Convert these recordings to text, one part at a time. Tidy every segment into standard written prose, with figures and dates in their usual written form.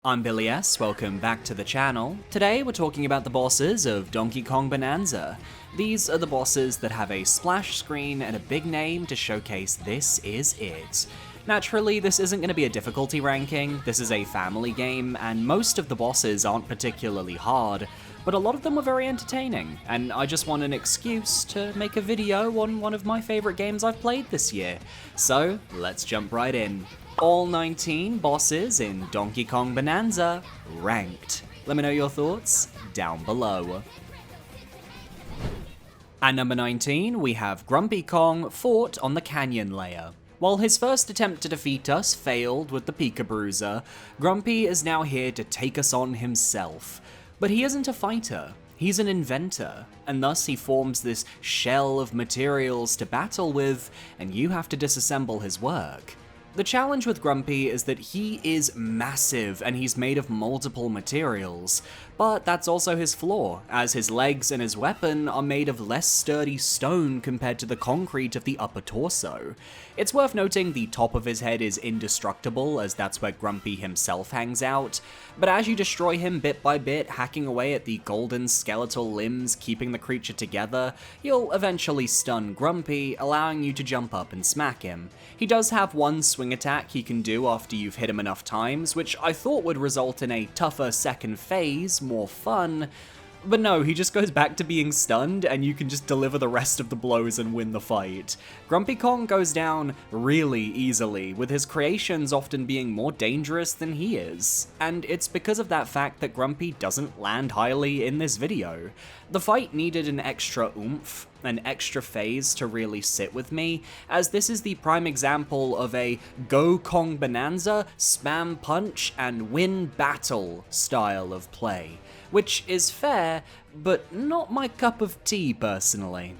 I'm BeeIsDoubt, welcome back to the channel. Today we're talking about the bosses of Donkey Kong Bananza. These are the bosses that have a splash screen and a big name to showcase this is it. Naturally, this isn't going to be a difficulty ranking, this is a family game, and most of the bosses aren't particularly hard, but a lot of them were very entertaining, and I just want an excuse to make a video on one of my favorite games I've played this year. So, let's jump right in. All 19 bosses in Donkey Kong Bananza, ranked. Let me know your thoughts down below. At number 19, we have Grumpy Kong fought on the canyon layer. While his first attempt to defeat us failed with the Pika Bruiser, Grumpy is now here to take us on himself. But he isn't a fighter, he's an inventor, and thus he forms this shell of materials to battle with, and you have to disassemble his work. The challenge with Grumpy is that he is massive and he's made of multiple materials, but that's also his flaw, as his legs and his weapon are made of less sturdy stone compared to the concrete of the upper torso. It's worth noting the top of his head is indestructible, as that's where Grumpy himself hangs out, but as you destroy him bit by bit, hacking away at the golden skeletal limbs keeping the creature together, you'll eventually stun Grumpy, allowing you to jump up and smack him. He does have one swing attack he can do after you've hit him enough times, which I thought would result in a tougher second phase, more fun, but no, he just goes back to being stunned and you can just deliver the rest of the blows and win the fight. Grumpy Kong goes down really easily, with his creations often being more dangerous than he is, and it's because of that fact that Grumpy doesn't land highly in this video. The fight needed an extra oomph, an extra phase to really sit with me, as this is the prime example of a Go Kong Bananza, spam punch, and win battle style of play, which is fair, but not my cup of tea personally.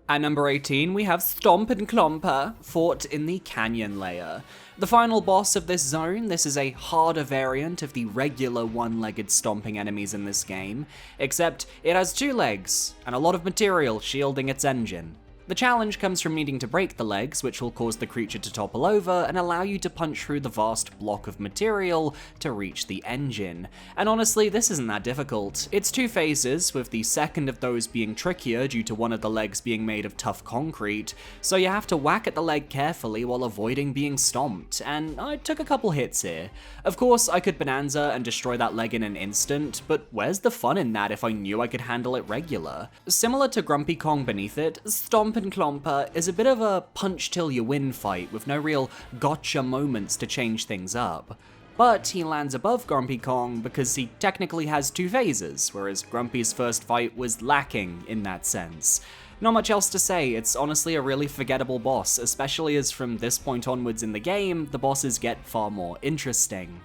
At number 18, we have Stomp and Clomper, fought in the canyon layer. The final boss of this zone, this is a harder variant of the regular one-legged stomping enemies in this game, except it has two legs, and a lot of material shielding its engine. The challenge comes from needing to break the legs, which will cause the creature to topple over and allow you to punch through the vast block of material to reach the engine. And honestly, this isn't that difficult. It's two phases, with the second of those being trickier due to one of the legs being made of tough concrete, so you have to whack at the leg carefully while avoiding being stomped, and I took a couple hits here. Of course, I could Bananza and destroy that leg in an instant, but where's the fun in that if I knew I could handle it regular? Similar to Grumpy Kong beneath it, Stomp and Clomper is a bit of a punch till you win fight with no real gotcha moments to change things up. But he lands above Grumpy Kong because he technically has two phases, whereas Grumpy's first fight was lacking in that sense. Not much else to say, it's honestly a really forgettable boss, especially as from this point onwards in the game, the bosses get far more interesting.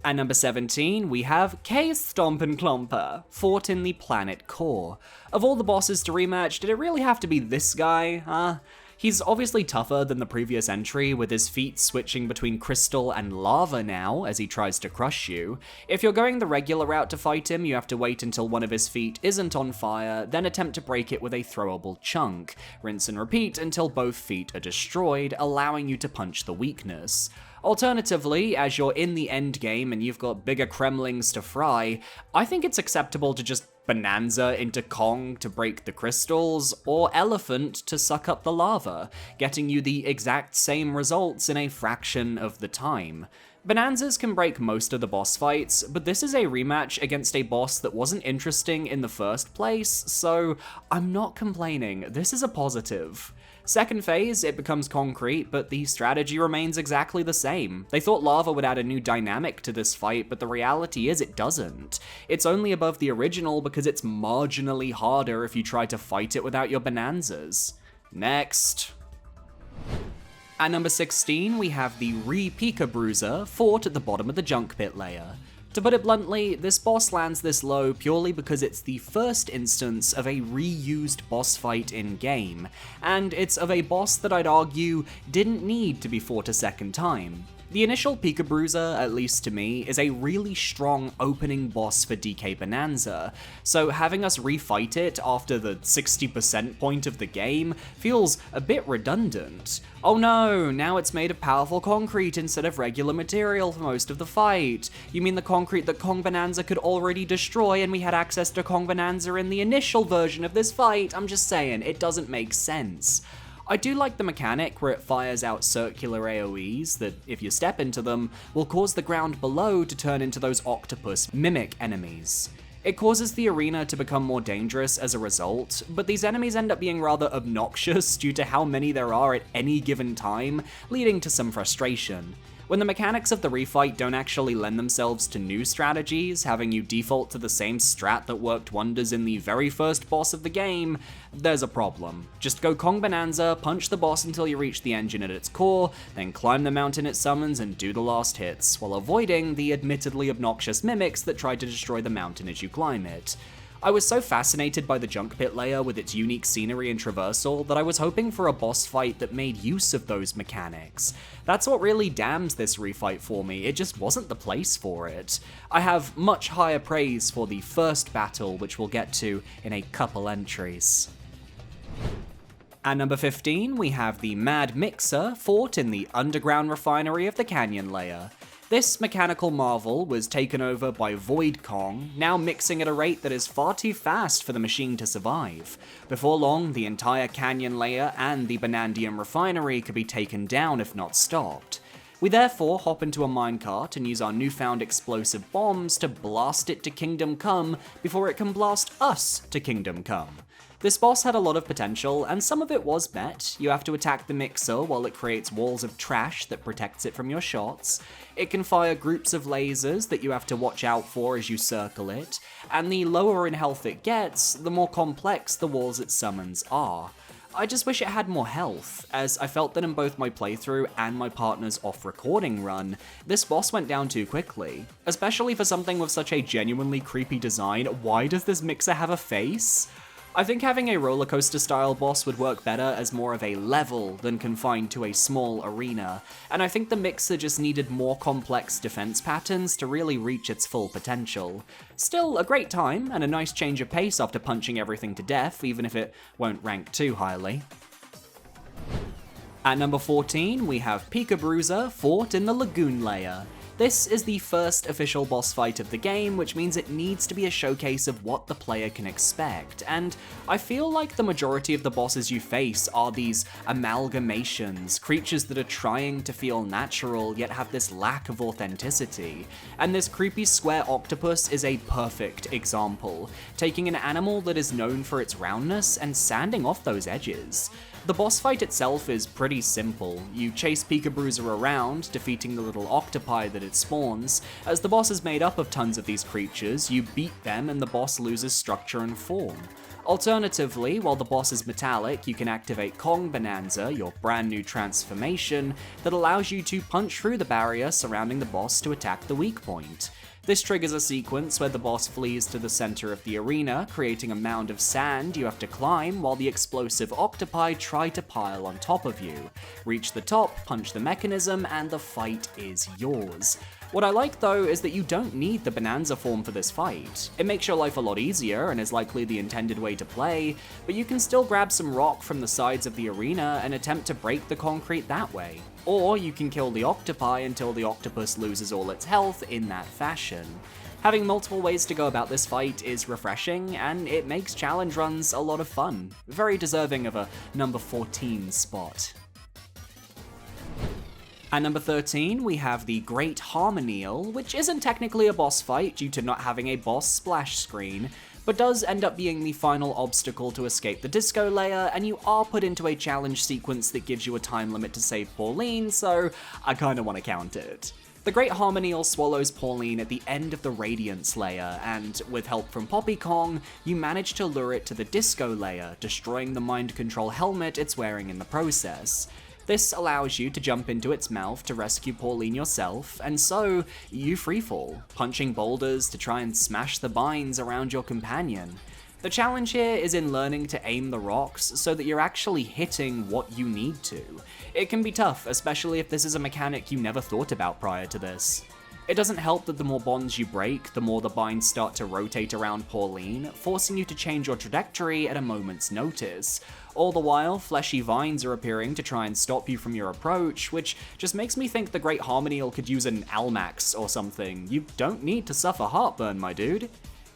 At number 17, we have K Stomp and Clomper, fought in the planet core. Of all the bosses to rematch, did it really have to be this guy, huh? He's obviously tougher than the previous entry, with his feet switching between crystal and lava now as he tries to crush you. If you're going the regular route to fight him, you have to wait until one of his feet isn't on fire, then attempt to break it with a throwable chunk. Rinse and repeat until both feet are destroyed, allowing you to punch the weakness. Alternatively, as you're in the end game and you've got bigger Kremlings to fry, I think it's acceptable to just Bananza into Kong to break the crystals, or Elephant to suck up the lava, getting you the exact same results in a fraction of the time. Bananzas can break most of the boss fights, but this is a rematch against a boss that wasn't interesting in the first place, so I'm not complaining, this is a positive. Second phase, it becomes concrete, but the strategy remains exactly the same. They thought lava would add a new dynamic to this fight, but the reality is it doesn't. It's only above the original because it's marginally harder if you try to fight it without your Bananzas. Next. At number 16, we have the Pika Bruiser, fought at the bottom of the junk pit layer. To put it bluntly, this boss lands this low purely because it's the first instance of a reused boss fight in-game, and it's of a boss that I'd argue didn't need to be fought a second time. The initial Peekabruiser, at least to me, is a really strong opening boss for DK Bananza, so having us refight it after the 60% point of the game feels a bit redundant. Oh no, now it's made of powerful concrete instead of regular material for most of the fight. You mean the concrete that Kong Bananza could already destroy and we had access to Kong Bananza in the initial version of this fight? I'm just saying, it doesn't make sense. I do like the mechanic where it fires out circular AoEs that, if you step into them, will cause the ground below to turn into those octopus mimic enemies. It causes the arena to become more dangerous as a result, but these enemies end up being rather obnoxious due to how many there are at any given time, leading to some frustration. When the mechanics of the refight don't actually lend themselves to new strategies, having you default to the same strat that worked wonders in the very first boss of the game, there's a problem. Just go Kong Bananza, punch the boss until you reach the engine at its core, then climb the mountain it summons and do the last hits, while avoiding the admittedly obnoxious mimics that try to destroy the mountain as you climb it. I was so fascinated by the junk pit layer with its unique scenery and traversal that I was hoping for a boss fight that made use of those mechanics. That's what really damned this refight for me, it just wasn't the place for it. I have much higher praise for the first battle, which we'll get to in a couple entries. At number 15, we have the Mad Mixer fought in the underground refinery of the Canyon layer. This mechanical marvel was taken over by Void Kong, now mixing at a rate that is far too fast for the machine to survive. Before long, the entire canyon layer and the Banandium refinery could be taken down if not stopped. We therefore hop into a minecart and use our newfound explosive bombs to blast it to Kingdom Come before it can blast us to Kingdom Come. This boss had a lot of potential, and some of it was met. You have to attack the mixer while it creates walls of trash that protects it from your shots. It can fire groups of lasers that you have to watch out for as you circle it, and the lower in health it gets, the more complex the walls it summons are. I just wish it had more health, as I felt that in both my playthrough and my partner's off-recording run, this boss went down too quickly. Especially for something with such a genuinely creepy design, why does this mixer have a face? I think having a roller coaster style boss would work better as more of a level than confined to a small arena, and I think the mixer just needed more complex defense patterns to really reach its full potential. Still a great time, and a nice change of pace after punching everything to death, even if it won't rank too highly. At number 14, we have Peekabruiser fought in the Lagoon layer. This is the first official boss fight of the game, which means it needs to be a showcase of what the player can expect, and I feel like the majority of the bosses you face are these amalgamations, creatures that are trying to feel natural yet have this lack of authenticity, and this creepy square octopus is a perfect example, taking an animal that is known for its roundness and sanding off those edges. The boss fight itself is pretty simple. You chase Peekabruiser around, defeating the little octopi that it spawns. As the boss is made up of tons of these creatures, you beat them and the boss loses structure and form. Alternatively, while the boss is metallic, you can activate Kong Bananza, your brand new transformation, that allows you to punch through the barrier surrounding the boss to attack the weak point. This triggers a sequence where the boss flees to the center of the arena, creating a mound of sand you have to climb while the explosive octopi try to pile on top of you. Reach the top, punch the mechanism, and the fight is yours. What I like though is that you don't need the Bananza form for this fight. It makes your life a lot easier and is likely the intended way to play, but you can still grab some rock from the sides of the arena and attempt to break the concrete that way. Or you can kill the octopi until the octopus loses all its health in that fashion. Having multiple ways to go about this fight is refreshing, and it makes challenge runs a lot of fun. Very deserving of a number 14 spot. At number 13, we have the Great Harmonial, which isn't technically a boss fight due to not having a boss splash screen, but does end up being the final obstacle to escape the disco layer, and you are put into a challenge sequence that gives you a time limit to save Pauline, so I kinda wanna count it. The Great Harmonial swallows Pauline at the end of the Radiance layer, and with help from Poppy Kong, you manage to lure it to the disco layer, destroying the mind control helmet it's wearing in the process. This allows you to jump into its mouth to rescue Pauline yourself, and so you freefall, punching boulders to try and smash the binds around your companion. The challenge here is in learning to aim the rocks so that you're actually hitting what you need to. It can be tough, especially if this is a mechanic you never thought about prior to this. It doesn't help that the more bonds you break, the more the binds start to rotate around Pauline, forcing you to change your trajectory at a moment's notice. All the while, fleshy vines are appearing to try and stop you from your approach, which just makes me think the Great Harmonial could use an Almax or something. You don't need to suffer heartburn, my dude.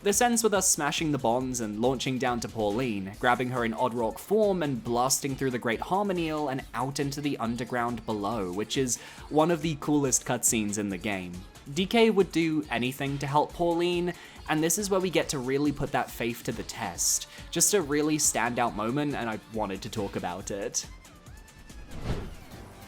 This ends with us smashing the bonds and launching down to Pauline, grabbing her in odd rock form and blasting through the Great Harmonial and out into the underground below, which is one of the coolest cutscenes in the game. DK would do anything to help Pauline, and this is where we get to really put that faith to the test. Just a really standout moment, and I wanted to talk about it.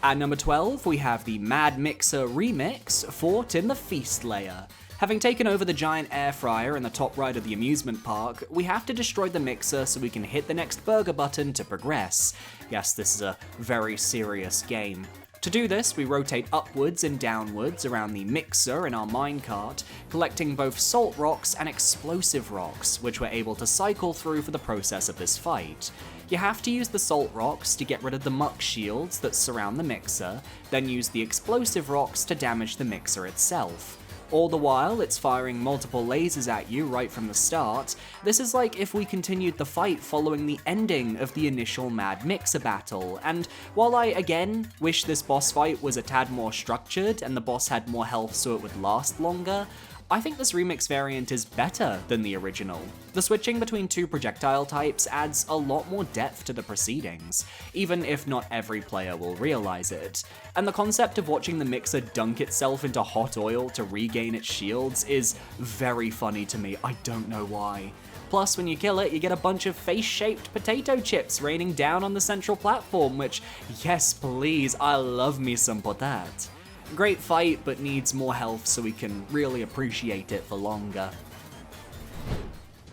At number 12, we have the Mad Mixer remix, Fought in the Feast layer. Having taken over the giant air fryer in the top right of the amusement park, we have to destroy the mixer so we can hit the next burger button to progress. Yes, this is a very serious game. To do this, we rotate upwards and downwards around the mixer in our minecart, collecting both salt rocks and explosive rocks, which we're able to cycle through for the process of this fight. You have to use the salt rocks to get rid of the muck shields that surround the mixer, then use the explosive rocks to damage the mixer itself. All the while, it's firing multiple lasers at you right from the start. This is like if we continued the fight following the ending of the initial Mad Mixer battle, and while I, again, wish this boss fight was a tad more structured and the boss had more health so it would last longer, I think this remix variant is better than the original. The switching between two projectile types adds a lot more depth to the proceedings, even if not every player will realize it. And the concept of watching the mixer dunk itself into hot oil to regain its shields is very funny to me, I don't know why. Plus, when you kill it, you get a bunch of face-shaped potato chips raining down on the central platform, which, yes please, I love me some potat. Great fight, but needs more health so we can really appreciate it for longer.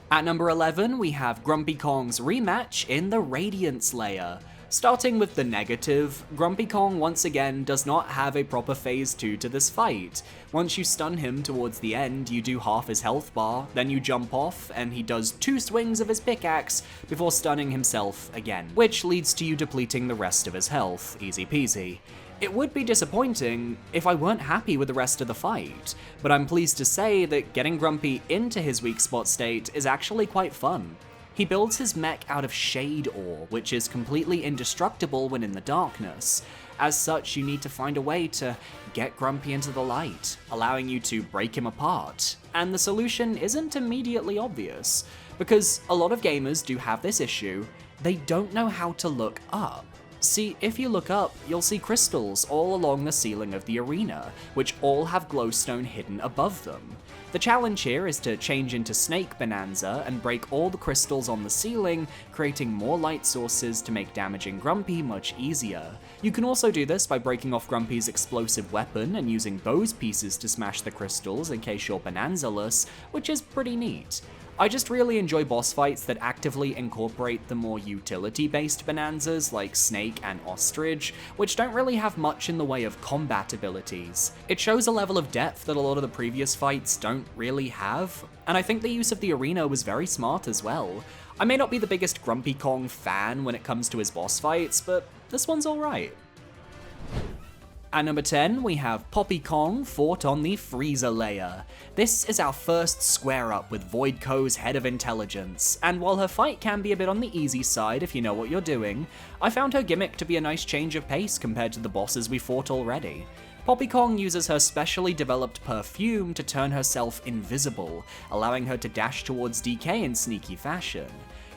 At number 11, we have Grumpy Kong's rematch in the Radiance layer. Starting with the negative, Grumpy Kong once again does not have a proper phase 2 to this fight. Once you stun him towards the end, you do half his health bar, then you jump off, and he does 2 swings of his pickaxe before stunning himself again, which leads to you depleting the rest of his health, easy peasy. It would be disappointing if I weren't happy with the rest of the fight, but I'm pleased to say that getting Grumpy into his weak spot state is actually quite fun. He builds his mech out of shade ore, which is completely indestructible when in the darkness. As such, you need to find a way to get Grumpy into the light, allowing you to break him apart. And the solution isn't immediately obvious, because a lot of gamers do have this issue: they don't know how to look up. See, if you look up, you'll see crystals all along the ceiling of the arena, which all have glowstone hidden above them. The challenge here is to change into Snake Bananza and break all the crystals on the ceiling, creating more light sources to make damaging Grumpy much easier. You can also do this by breaking off Grumpy's explosive weapon and using those pieces to smash the crystals in case you're Bananza-less, which is pretty neat. I just really enjoy boss fights that actively incorporate the more utility-based Bananzas like Snake and Ostrich, which don't really have much in the way of combat abilities. It shows a level of depth that a lot of the previous fights don't really have, and I think the use of the arena was very smart as well. I may not be the biggest Grumpy Kong fan when it comes to his boss fights, but this one's alright. At number 10, we have Poppy Kong fought on the Freezer layer. This is our first square up with Voidco's Head of Intelligence, and while her fight can be a bit on the easy side if you know what you're doing, I found her gimmick to be a nice change of pace compared to the bosses we fought already. Poppy Kong uses her specially developed perfume to turn herself invisible, allowing her to dash towards DK in sneaky fashion.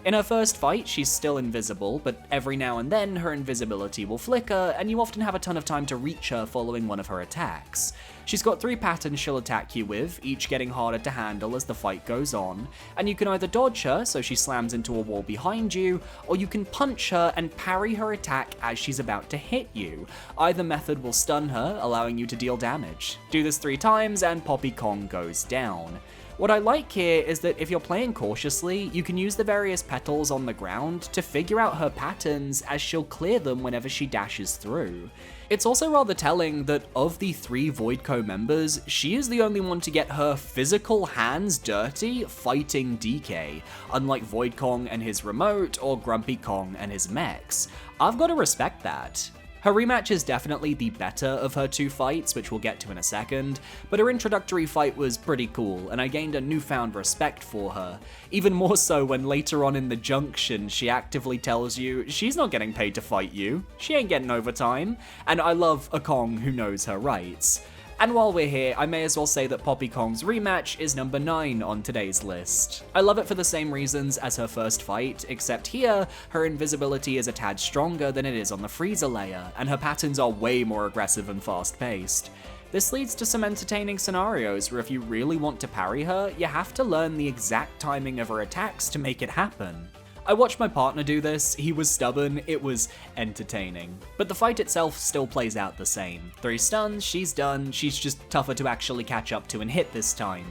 In her first fight, she's still invisible, but every now and then her invisibility will flicker, and you often have a ton of time to reach her following one of her attacks. She's got 3 patterns she'll attack you with, each getting harder to handle as the fight goes on, and you can either dodge her so she slams into a wall behind you, or you can punch her and parry her attack as she's about to hit you. Either method will stun her, allowing you to deal damage. Do this 3 times and Poppy Kong goes down. What I like here is that if you're playing cautiously, you can use the various petals on the ground to figure out her patterns as she'll clear them whenever she dashes through. It's also rather telling that of the 3 Voidco members, she is the only one to get her physical hands dirty fighting DK, unlike Void Kong and his remote or Grumpy Kong and his mechs. I've gotta respect that. Her rematch is definitely the better of her 2 fights, which we'll get to in a second, but her introductory fight was pretty cool, and I gained a newfound respect for her. Even more so when later on in the junction, she actively tells you she's not getting paid to fight you, she ain't getting overtime, and I love a Kong who knows her rights. And while we're here, I may as well say that Poppy Kong's rematch is number 9 on today's list. I love it for the same reasons as her first fight, except here, her invisibility is a tad stronger than it is on the freezer layer, and her patterns are way more aggressive and fast-paced. This leads to some entertaining scenarios where if you really want to parry her, you have to learn the exact timing of her attacks to make it happen. I watched my partner do this, he was stubborn, it was entertaining. But the fight itself still plays out the same. 3 stuns, she's done, she's just tougher to actually catch up to and hit this time.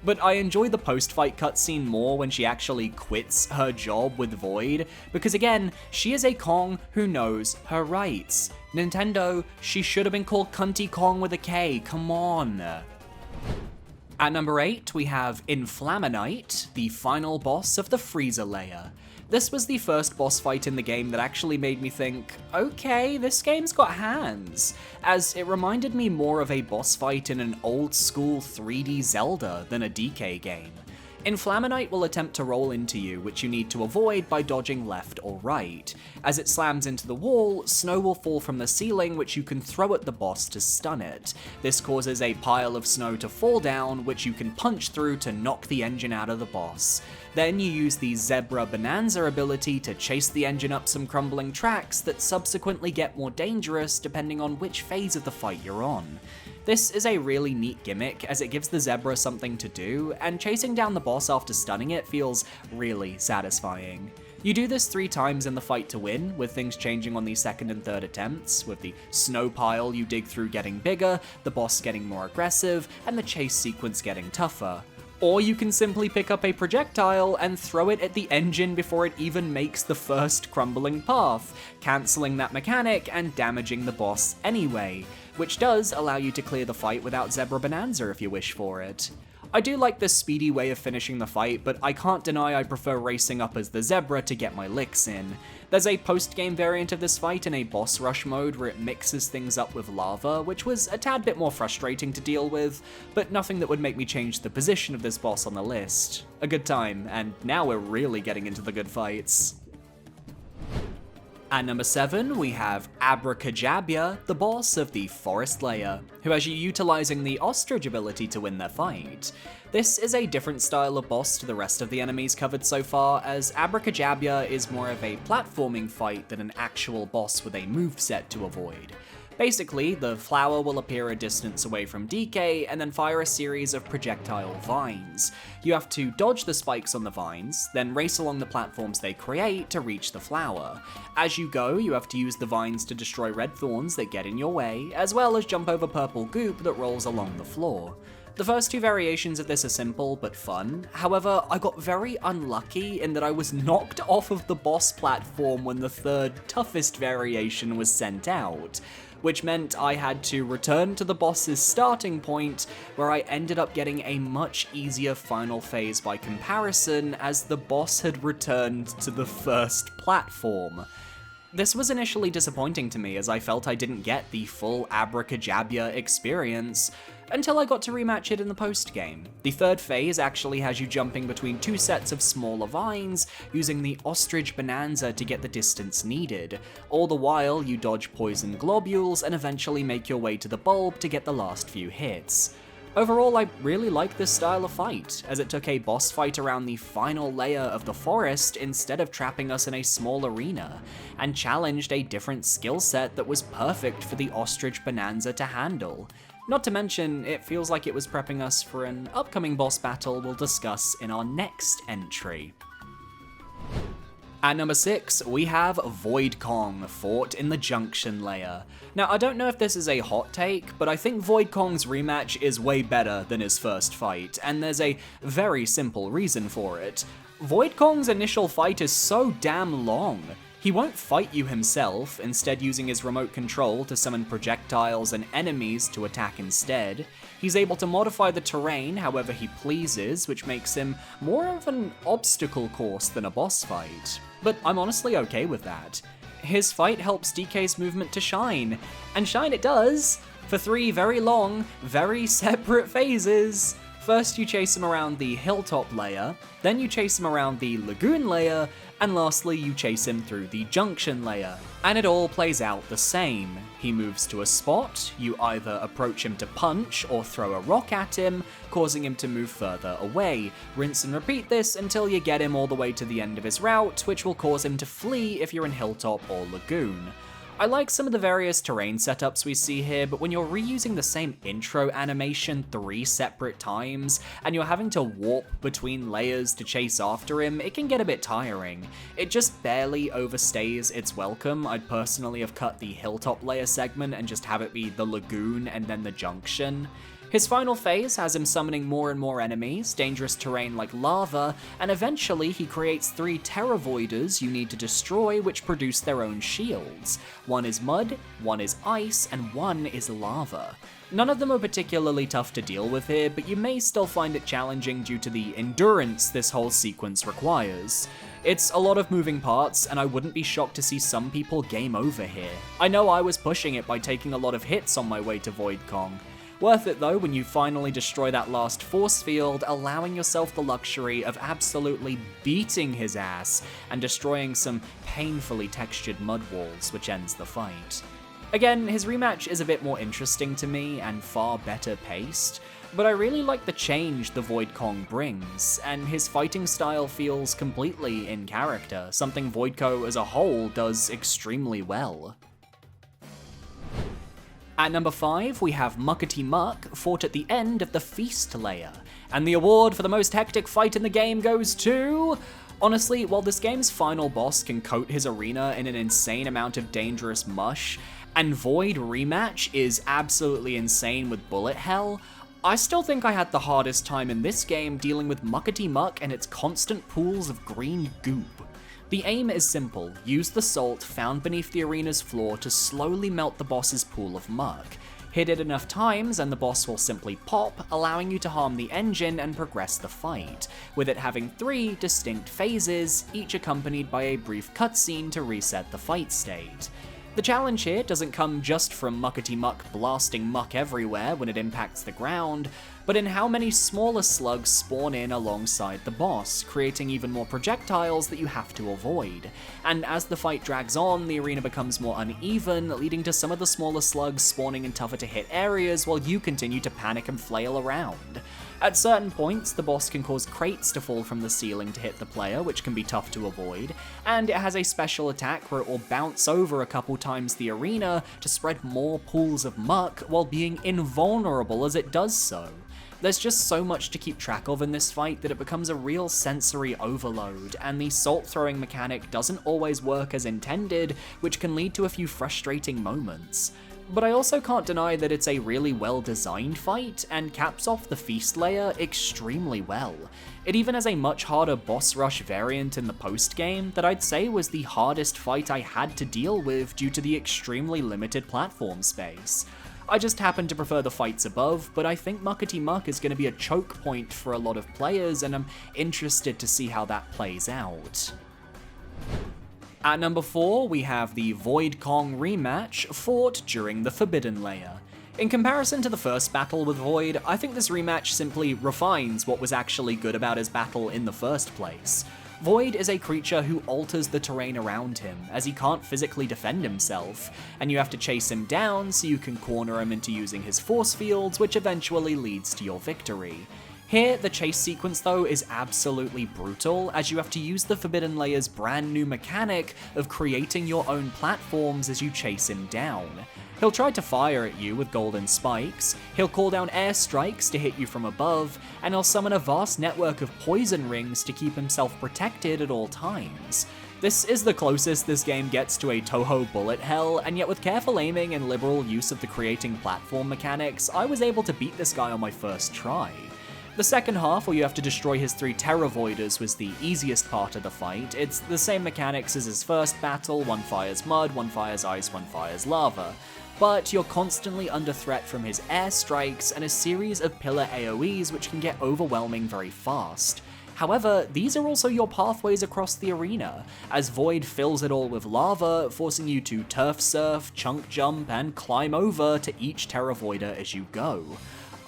But I enjoy the post-fight cutscene more when she actually quits her job with Void, because again, she is a Kong who knows her rights. Nintendo, she should have been called Cunty Kong with a K, come on. At number 8, we have Inflaminite, the final boss of the freezer layer. This was the first boss fight in the game that actually made me think, okay, this game's got hands, as it reminded me more of a boss fight in an old school 3D Zelda than a DK game. Inflaminite will attempt to roll into you, which you need to avoid by dodging left or right. As it slams into the wall, snow will fall from the ceiling, which you can throw at the boss to stun it. This causes a pile of snow to fall down, which you can punch through to knock the engine out of the boss. Then you use the Zebra Bonanza ability to chase the engine up some crumbling tracks that subsequently get more dangerous depending on which phase of the fight you're on. This is a really neat gimmick as it gives the Zebra something to do, and chasing down the boss after stunning it feels really satisfying. You do this 3 times in the fight to win, with things changing on the second and third attempts, with the snow pile you dig through getting bigger, the boss getting more aggressive, and the chase sequence getting tougher. Or you can simply pick up a projectile and throw it at the engine before it even makes the first crumbling path, cancelling that mechanic and damaging the boss anyway, which does allow you to clear the fight without Zebra Bonanza if you wish for it. I do like this speedy way of finishing the fight, but I can't deny I prefer racing up as the Zebra to get my licks in. There's a post-game variant of this fight in a boss rush mode where it mixes things up with lava, which was a tad bit more frustrating to deal with, but nothing that would make me change the position of this boss on the list. A good time, and now we're really getting into the good fights. At number 7, we have Abracadabra, the boss of the Forest Layer, who has you utilising the Ostrich ability to win their fight. This is a different style of boss to the rest of the enemies covered so far, as Abracadabra is more of a platforming fight than an actual boss with a moveset to avoid. Basically, the flower will appear a distance away from DK and then fire a series of projectile vines. You have to dodge the spikes on the vines, then race along the platforms they create to reach the flower. As you go, you have to use the vines to destroy red thorns that get in your way, as well as jump over purple goop that rolls along the floor. The first 2 variations of this are simple but fun, however, I got very unlucky in that I was knocked off of the boss platform when the 3rd toughest variation was sent out, which meant I had to return to the boss's starting point, where I ended up getting a much easier final phase by comparison, as the boss had returned to the first platform. This was initially disappointing to me, as I felt I didn't get the full Abracadabra experience, until I got to rematch it in the post-game. The 3rd phase actually has you jumping between 2 sets of smaller vines, using the Ostrich Bonanza to get the distance needed. All the while, you dodge poison globules and eventually make your way to the bulb to get the last few hits. Overall, I really like this style of fight, as it took a boss fight around the final layer of the forest instead of trapping us in a small arena, and challenged a different skill set that was perfect for the Ostrich Bonanza to handle. Not to mention, it feels like it was prepping us for an upcoming boss battle we'll discuss in our next entry. At number 6, we have Void Kong, fought in the Junction layer. Now, I don't know if this is a hot take, but I think Void Kong's rematch is way better than his first fight, and there's a very simple reason for it. Void Kong's initial fight is so damn long. He won't fight you himself, instead using his remote control to summon projectiles and enemies to attack instead. He's able to modify the terrain however he pleases, which makes him more of an obstacle course than a boss fight. But I'm honestly okay with that. His fight helps DK's movement to shine, and shine it does, for 3 very long, very separate phases. First you chase him around the hilltop layer, then you chase him around the lagoon layer, and lastly you chase him through the junction layer. And it all plays out the same. He moves to a spot, you either approach him to punch or throw a rock at him, causing him to move further away. Rinse and repeat this until you get him all the way to the end of his route, which will cause him to flee if you're in hilltop or lagoon. I like some of the various terrain setups we see here, but when you're reusing the same intro animation 3 separate times, and you're having to warp between layers to chase after him, it can get a bit tiring. It just barely overstays its welcome. I'd personally have cut the hilltop layer segment and just have it be the lagoon and then the junction. His final phase has him summoning more and more enemies, dangerous terrain like lava, and eventually he creates 3 Terror Voiders you need to destroy, which produce their own shields. 1 is mud, 1 is ice, and 1 is lava. None of them are particularly tough to deal with here, but you may still find it challenging due to the endurance this whole sequence requires. It's a lot of moving parts, and I wouldn't be shocked to see some people game over here. I know I was pushing it by taking a lot of hits on my way to Void Kong. Worth it though when you finally destroy that last force field, allowing yourself the luxury of absolutely beating his ass and destroying some painfully textured mud walls, which ends the fight. Again, his rematch is a bit more interesting to me and far better paced, but I really like the change the Void Kong brings, and his fighting style feels completely in character, something Voidco as a whole does extremely well. At number 5, we have Muckety Muck, fought at the end of the Feast layer. And the award for the most hectic fight in the game goes to... Honestly, while this game's final boss can coat his arena in an insane amount of dangerous mush, and Void Rematch is absolutely insane with bullet hell, I still think I had the hardest time in this game dealing with Muckety Muck and its constant pools of green goop. The aim is simple, use the salt found beneath the arena's floor to slowly melt the boss's pool of muck. Hit it enough times and the boss will simply pop, allowing you to harm the engine and progress the fight, with it having 3 distinct phases, each accompanied by a brief cutscene to reset the fight state. The challenge here doesn't come just from Muckety Muck blasting muck everywhere when it impacts the ground, but in how many smaller slugs spawn in alongside the boss, creating even more projectiles that you have to avoid. And as the fight drags on, the arena becomes more uneven, leading to some of the smaller slugs spawning in tougher to hit areas while you continue to panic and flail around. At certain points, the boss can cause crates to fall from the ceiling to hit the player, which can be tough to avoid, and it has a special attack where it will bounce over a couple times the arena to spread more pools of muck while being invulnerable as it does so. There's just so much to keep track of in this fight that it becomes a real sensory overload, and the salt throwing mechanic doesn't always work as intended, which can lead to a few frustrating moments. But I also can't deny that it's a really well designed fight, and caps off the Feast layer extremely well. It even has a much harder boss rush variant in the post game that I'd say was the hardest fight I had to deal with due to the extremely limited platform space. I just happen to prefer the fights above, but I think Muckety Muck is going to be a choke point for a lot of players, and I'm interested to see how that plays out. At number 4, we have the Void Kong rematch, fought during the Forbidden layer. In comparison to the first battle with Void, I think this rematch simply refines what was actually good about his battle in the first place. Void is a creature who alters the terrain around him, as he can't physically defend himself, and you have to chase him down so you can corner him into using his force fields, which eventually leads to your victory. Here, the chase sequence though is absolutely brutal, as you have to use the Forbidden Layer's brand new mechanic of creating your own platforms as you chase him down. He'll try to fire at you with golden spikes, he'll call down airstrikes to hit you from above, and he'll summon a vast network of poison rings to keep himself protected at all times. This is the closest this game gets to a Toho bullet hell, and yet with careful aiming and liberal use of the creating platform mechanics, I was able to beat this guy on my first try. The second half, where you have to destroy his 3 Terror Voiders, was the easiest part of the fight. It's the same mechanics as his first battle: one fires mud, one fires ice, one fires lava. But you're constantly under threat from his air strikes and a series of pillar AoEs which can get overwhelming very fast. However, these are also your pathways across the arena, as Void fills it all with lava, forcing you to turf surf, chunk jump, and climb over to each Terror Voider as you go.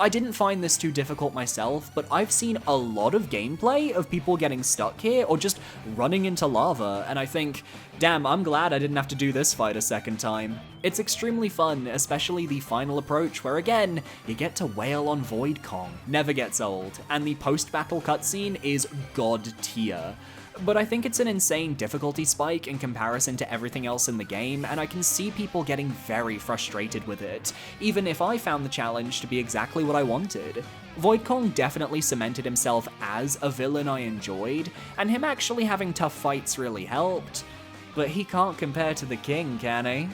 I didn't find this too difficult myself, but I've seen a lot of gameplay of people getting stuck here or just running into lava, and I think, damn, I'm glad I didn't have to do this fight a second time. It's extremely fun, especially the final approach where again, you get to wail on Void Kong. Never gets old, and the post-battle cutscene is god tier. But I think it's an insane difficulty spike in comparison to everything else in the game, and I can see people getting very frustrated with it, even if I found the challenge to be exactly what I wanted. Void Kong definitely cemented himself as a villain I enjoyed, and him actually having tough fights really helped, but he can't compare to the king, can he?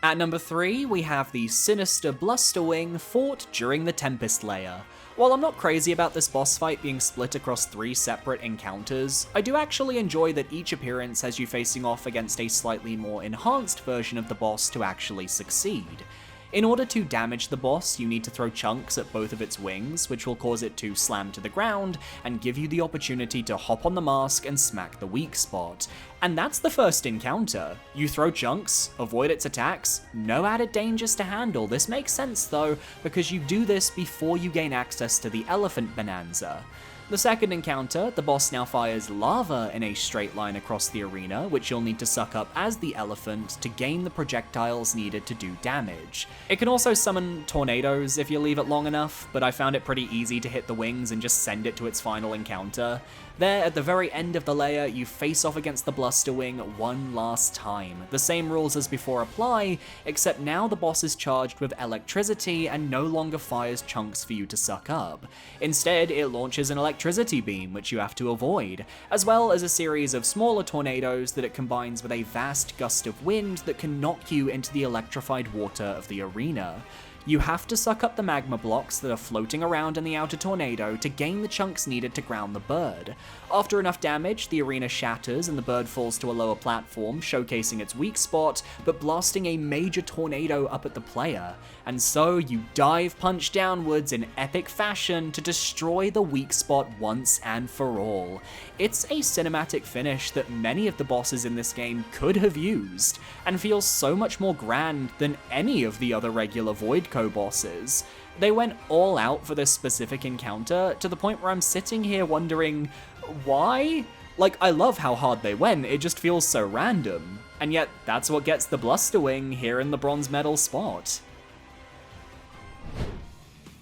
At number 3, we have the sinister Blusterwing fought during the Tempest layer. While I'm not crazy about this boss fight being split across 3 separate encounters, I do actually enjoy that each appearance has you facing off against a slightly more enhanced version of the boss to actually succeed. In order to damage the boss, you need to throw chunks at both of its wings, which will cause it to slam to the ground and give you the opportunity to hop on the mask and smack the weak spot. And that's the first encounter. You throw chunks, avoid its attacks, no added dangers to handle. This makes sense though, because you do this before you gain access to the Elephant Bonanza. The second encounter, the boss now fires lava in a straight line across the arena, which you'll need to suck up as the elephant to gain the projectiles needed to do damage. It can also summon tornadoes if you leave it long enough, but I found it pretty easy to hit the wings and just send it to its final encounter. There, at the very end of the layer, you face off against the Blusterwing one last time. The same rules as before apply, except now the boss is charged with electricity and no longer fires chunks for you to suck up. Instead, it launches an electricity beam, which you have to avoid, as well as a series of smaller tornadoes that it combines with a vast gust of wind that can knock you into the electrified water of the arena. You have to suck up the magma blocks that are floating around in the outer tornado to gain the chunks needed to ground the bird. After enough damage, the arena shatters and the bird falls to a lower platform, showcasing its weak spot, but blasting a major tornado up at the player. And so you dive punch downwards in epic fashion to destroy the weak spot once and for all. It's a cinematic finish that many of the bosses in this game could have used, and feels so much more grand than any of the other regular Void bosses. They went all out for this specific encounter, to the point where I'm sitting here wondering, why? Like, I love how hard they went, it just feels so random. And yet, that's what gets the Blusterwing here in the bronze medal spot.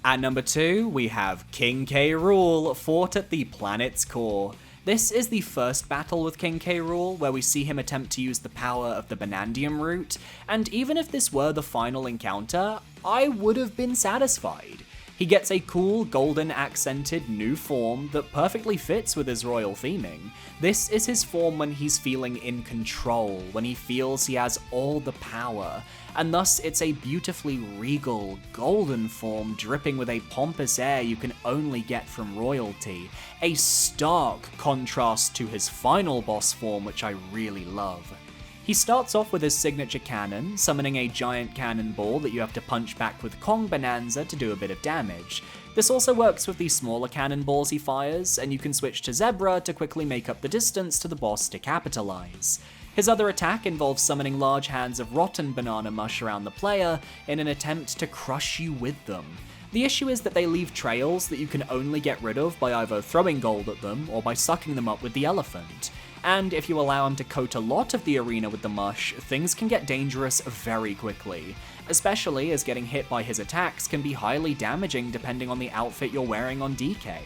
At number 2, we have King K. Rool fought at the planet's core. This is the first battle with King K. Rool, where we see him attempt to use the power of the Banandium root, and even if this were the final encounter, I would have been satisfied. He gets a cool, golden accented new form that perfectly fits with his royal theming. This is his form when he's feeling in control, when he feels he has all the power, and thus it's a beautifully regal, golden form dripping with a pompous air you can only get from royalty. A stark contrast to his final boss form, which I really love. He starts off with his signature cannon, summoning a giant cannonball that you have to punch back with Kong Bananza to do a bit of damage. This also works with the smaller cannonballs he fires, and you can switch to Zebra to quickly make up the distance to the boss to capitalize. His other attack involves summoning large hands of rotten banana mush around the player in an attempt to crush you with them. The issue is that they leave trails that you can only get rid of by either throwing gold at them or by sucking them up with the elephant. And if you allow him to coat a lot of the arena with the mush, things can get dangerous very quickly, especially as getting hit by his attacks can be highly damaging depending on the outfit you're wearing on DK.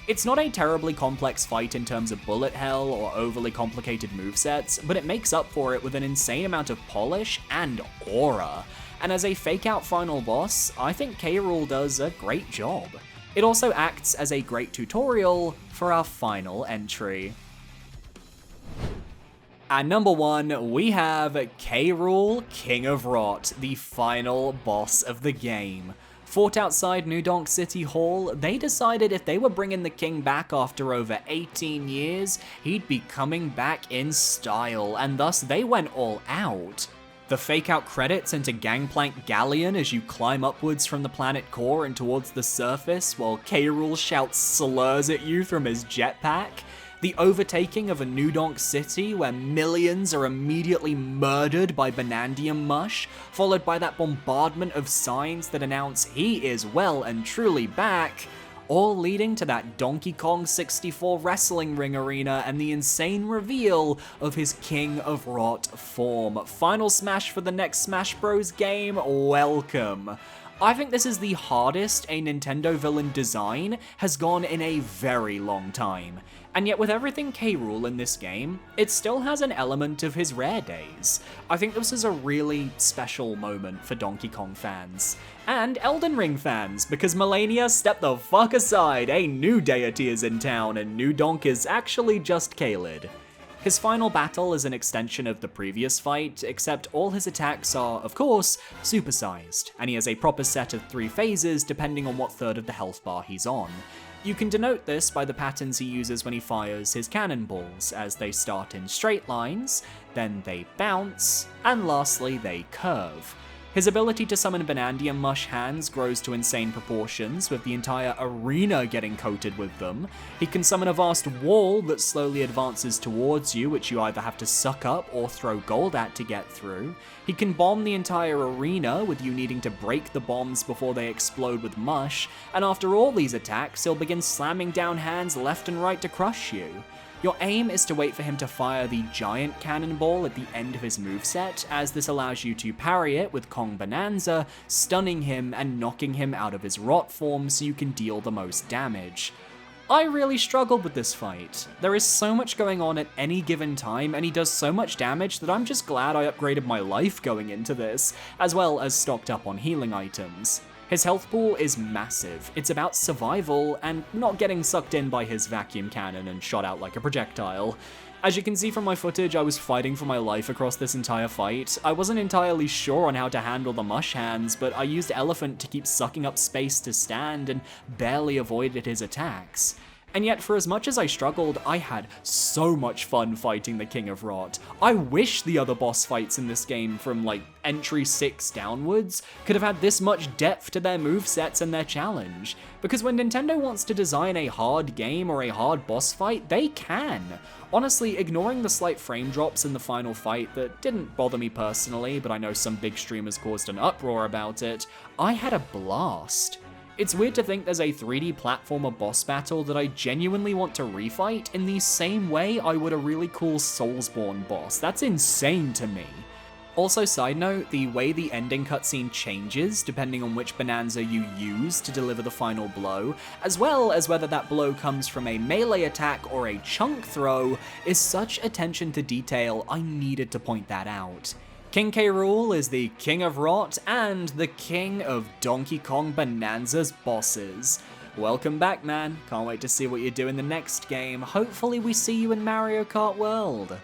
It's not a terribly complex fight in terms of bullet hell or overly complicated movesets, but it makes up for it with an insane amount of polish and aura. And as a fake-out final boss, I think K. Rool does a great job. It also acts as a great tutorial for our final entry. At number 1, we have K. Rool, King of Rot, the final boss of the game. Fought outside New Donk City Hall, they decided if they were bringing the king back after over 18 years, he'd be coming back in style, and thus they went all out. The fake out credits into Gangplank Galleon as you climb upwards from the planet core and towards the surface while K. Rool shouts slurs at you from his jetpack. The overtaking of a New Donk City where millions are immediately murdered by Banandium Mush, followed by that bombardment of signs that announce he is well and truly back, all leading to that Donkey Kong 64 wrestling ring arena and the insane reveal of his King of Rot form. Final smash for the next Smash Bros. Game, welcome. I think this is the hardest a Nintendo villain design has gone in a very long time. And yet with everything K. Rool in this game, it still has an element of his rare days. I think this is a really special moment for Donkey Kong fans. And Elden Ring fans, because Melania stepped the fuck aside, a new deity is in town and New Donk is actually just Caelid. His final battle is an extension of the previous fight, except all his attacks are, of course, supersized, and he has a proper set of 3 phases depending on what third of the health bar he's on. You can denote this by the patterns he uses when he fires his cannonballs, as they start in straight lines, then they bounce, and lastly they curve. His ability to summon Banandium Mush hands grows to insane proportions, with the entire arena getting coated with them. He can summon a vast wall that slowly advances towards you, which you either have to suck up or throw gold at to get through. He can bomb the entire arena, with you needing to break the bombs before they explode with mush, and after all these attacks, he'll begin slamming down hands left and right to crush you. Your aim is to wait for him to fire the giant cannonball at the end of his moveset, as this allows you to parry it with Kong Bananza, stunning him and knocking him out of his rot form so you can deal the most damage. I really struggled with this fight. There is so much going on at any given time, and he does so much damage that I'm just glad I upgraded my life going into this, as well as stocked up on healing items. His health pool is massive. It's about survival and not getting sucked in by his vacuum cannon and shot out like a projectile. As you can see from my footage, I was fighting for my life across this entire fight. I wasn't entirely sure on how to handle the mush hands, but I used Elephant to keep sucking up space to stand and barely avoided his attacks. And yet, for as much as I struggled, I had so much fun fighting the King of Rot. I wish the other boss fights in this game from, like, entry 6 downwards could have had this much depth to their movesets and their challenge. Because when Nintendo wants to design a hard game or a hard boss fight, they can. Honestly, ignoring the slight frame drops in the final fight that didn't bother me personally, but I know some big streamers caused an uproar about it, I had a blast. It's weird to think there's a 3D platformer boss battle that I genuinely want to refight in the same way I would a really cool Soulsborne boss. That's insane to me. Also, side note, the way the ending cutscene changes depending on which Bananza you use to deliver the final blow, as well as whether that blow comes from a melee attack or a chunk throw, is such attention to detail, I needed to point that out. King K. Rool is the King of Rot and the King of Donkey Kong Bananza's bosses. Welcome back, man. Can't wait to see what you do in the next game. Hopefully we see you in Mario Kart World.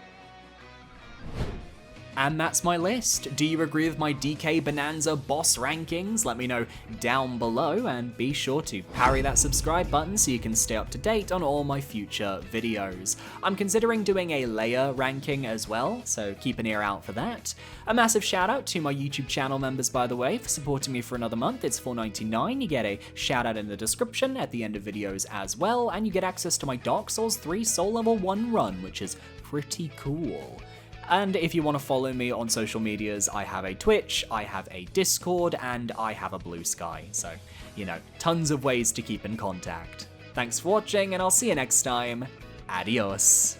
And that's my list. Do you agree with my DK Bananza boss rankings? Let me know down below, and be sure to parry that subscribe button so you can stay up to date on all my future videos. I'm considering doing a layer ranking as well, so keep an ear out for that. A massive shout out to my YouTube channel members, by the way, for supporting me for another month. It's $4.99. You get a shout out in the description at the end of videos as well, and you get access to my Dark Souls 3 Soul Level 1 run, which is pretty cool. And if you want to follow me on social medias, I have a Twitch, I have a Discord, and I have a Blue Sky. So, you know, tons of ways to keep in contact. Thanks for watching, and I'll see you next time. Adios.